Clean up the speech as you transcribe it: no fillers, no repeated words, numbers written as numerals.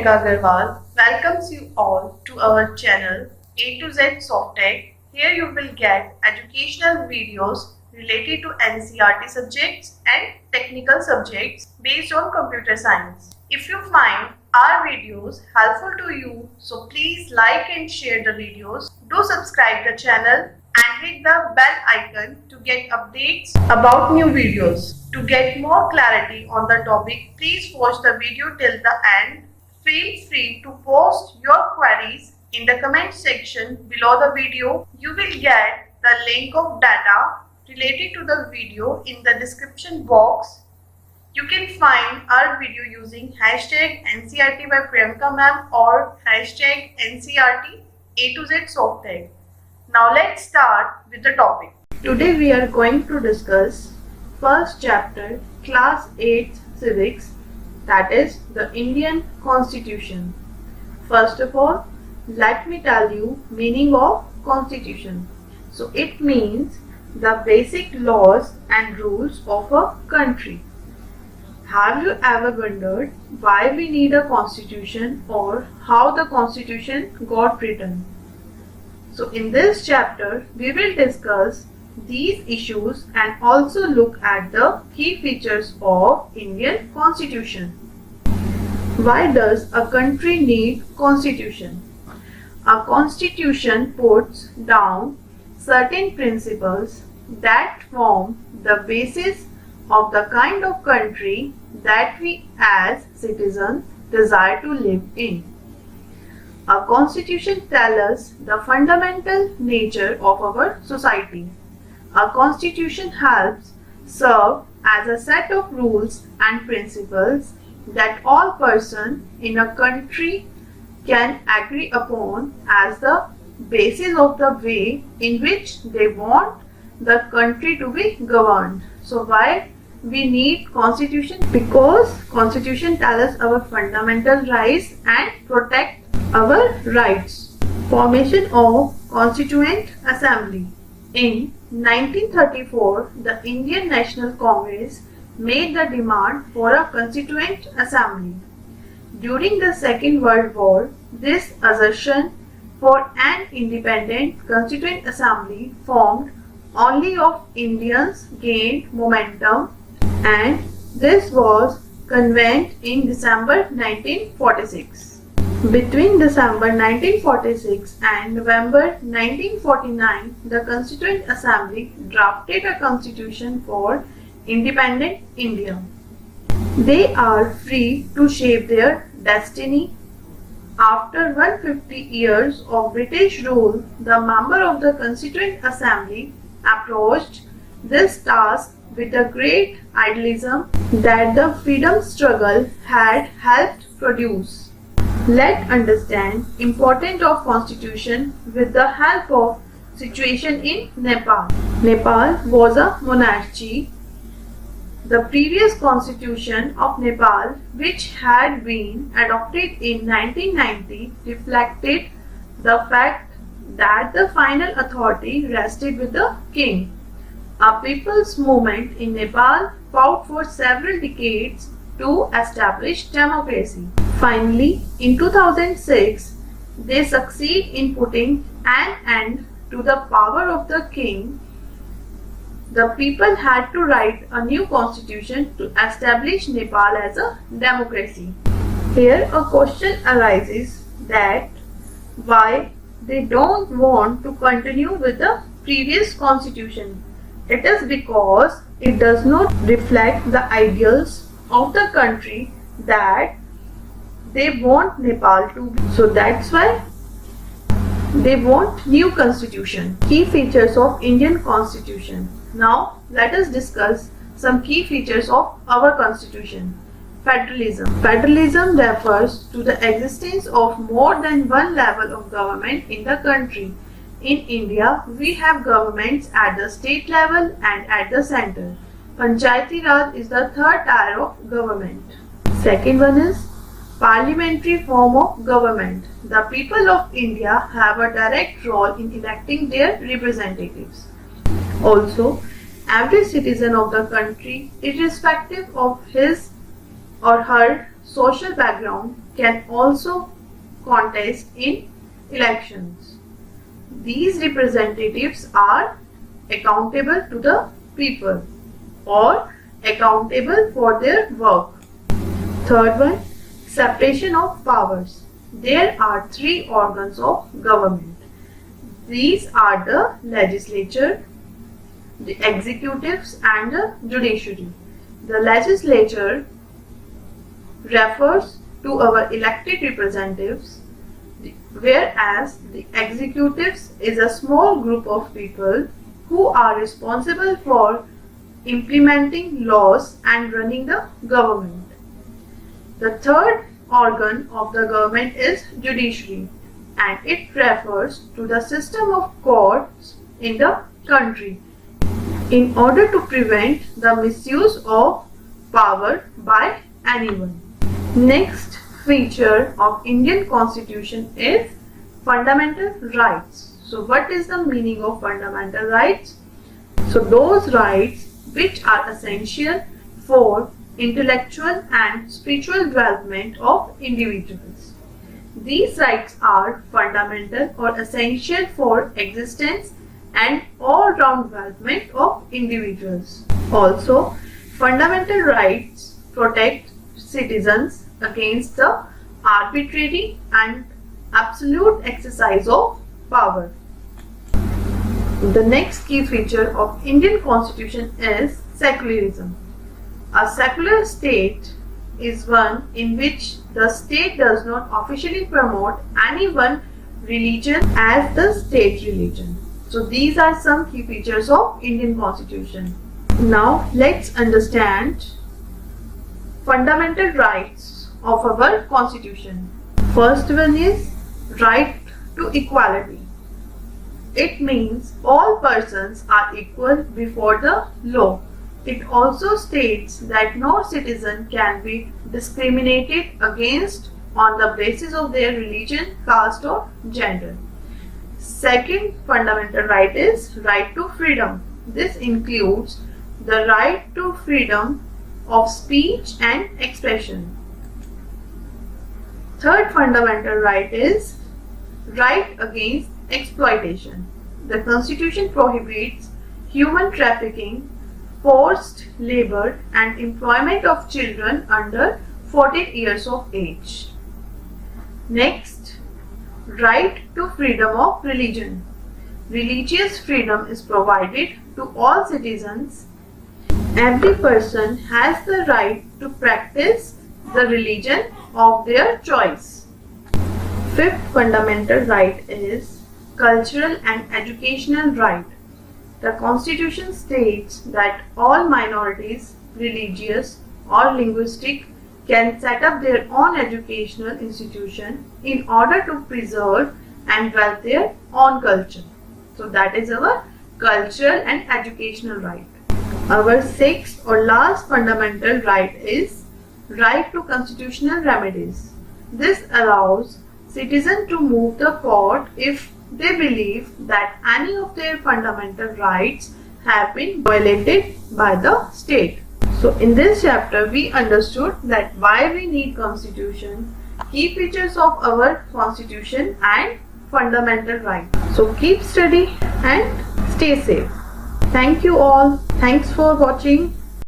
Priyanka Agarwal welcomes you all to our channel A to Z Softech. Here you will get educational videos related to NCERT subjects and technical subjects based on computer science. If you find our videos helpful to you, so please like and share the videos. Do subscribe the channel and hit the bell icon to get updates about new videos. To get more clarity on the topic, please watch the video till the end. Feel free to post your queries in the comment section below the video. You will get the link of data related to the video in the description box. You can find our video using hashtag NCERT by Priyanka ma'am or hashtag NCERT A to Z Softech. Now let's start with the topic. Today we are going to discuss first chapter, class 8 civics, that is the Indian Constitution. First of all, let me tell you meaning of Constitution. So it means the basic laws and rules of a country. Have you ever wondered why we need a constitution or how the constitution got written? So in this chapter, we will discuss these issues and also look at the key features of Indian Constitution. Why does a country need constitution? A constitution puts down certain principles that form the basis of the kind of country that we as citizens desire to live in. A constitution tells us the fundamental nature of our society. A constitution helps serve as a set of rules and principles that all persons in a country can agree upon as the basis of the way in which they want the country to be governed. So why we need constitution? Because constitution tells us our fundamental rights and protect our rights. Formation of Constituent Assembly. In 1934, the Indian National Congress made the demand for a Constituent Assembly. During the Second World War, this assertion for an independent Constituent Assembly formed only of Indians gained momentum, and this was convened in December 1946. Between December 1946 and November 1949, the Constituent Assembly drafted a constitution for independent India. They are free to shape their destiny. After 150 years of British rule, the member of the Constituent Assembly approached this task with a great idealism that the freedom struggle had helped produce. Let's understand importance of constitution with the help of situation in Nepal. Nepal was a monarchy. The previous constitution of Nepal, which had been adopted in 1990, reflected the fact that the final authority rested with the king. A people's movement in Nepal fought for several decades to establish democracy. Finally, in 2006, they succeed in putting an end to the power of the king. The people had to write a new constitution to establish Nepal as a democracy. Here a question arises that why they don't want to continue with the previous constitution. It is because it does not reflect the ideals of the country that they want Nepal to be. So that's why they want new constitution. Key features of Indian Constitution. Now let us discuss some key features of our constitution. Federalism. Federalism refers to the existence of more than one level of government in the country. In India, we have governments at the state level and at the center. Panchayati Raj is the third tier of government. Second one is parliamentary form of government. The people of India have a direct role in electing their representatives. Also, every citizen of the country, irrespective of his or her social background, can also contest in elections. These representatives are accountable to the people or accountable for their work. Third one, separation of powers. There are three organs of government. These are the legislature, the executives and the judiciary. The legislature refers to our elected representatives, whereas the executives is a small group of people who are responsible for implementing laws and running the government. The third organ of the government is judiciary, and it refers to the system of courts in the country in order to prevent the misuse of power by anyone. Next feature of Indian Constitution is fundamental rights. So what is the meaning of fundamental rights? So those rights which are essential for intellectual and spiritual development of individuals. These rights are fundamental or essential for existence and all-round development of individuals. Also, fundamental rights protect citizens against the arbitrary and absolute exercise of power. The next key feature of Indian Constitution is secularism. A secular state is one in which the state does not officially promote any one religion as the state religion. So these are some key features of Indian Constitution. Now let's understand fundamental rights of our Constitution. First one is right to equality. It means all persons are equal before the law. It also states that no citizen can be discriminated against on the basis of their religion, caste or gender. Second fundamental right is right to freedom. This includes the right to freedom of speech and expression. Third fundamental right is right against exploitation. The Constitution prohibits human trafficking, forced labor and employment of children under 14 years of age. Next, right to freedom of religion. Religious freedom is provided to all citizens. Every person has the right to practice the religion of their choice. Fifth fundamental right is cultural and educational right. The Constitution states that all minorities, religious or linguistic, can set up their own educational institution in order to preserve and develop their own culture. So that is our cultural and educational right. Our sixth or last fundamental right is right to constitutional remedies. This allows citizens to move the court if they believe that any of their fundamental rights have been violated by the state. So in this chapter we understood that why we need constitution, key features of our constitution and fundamental rights. So keep study and stay safe. Thank you all. Thanks for watching.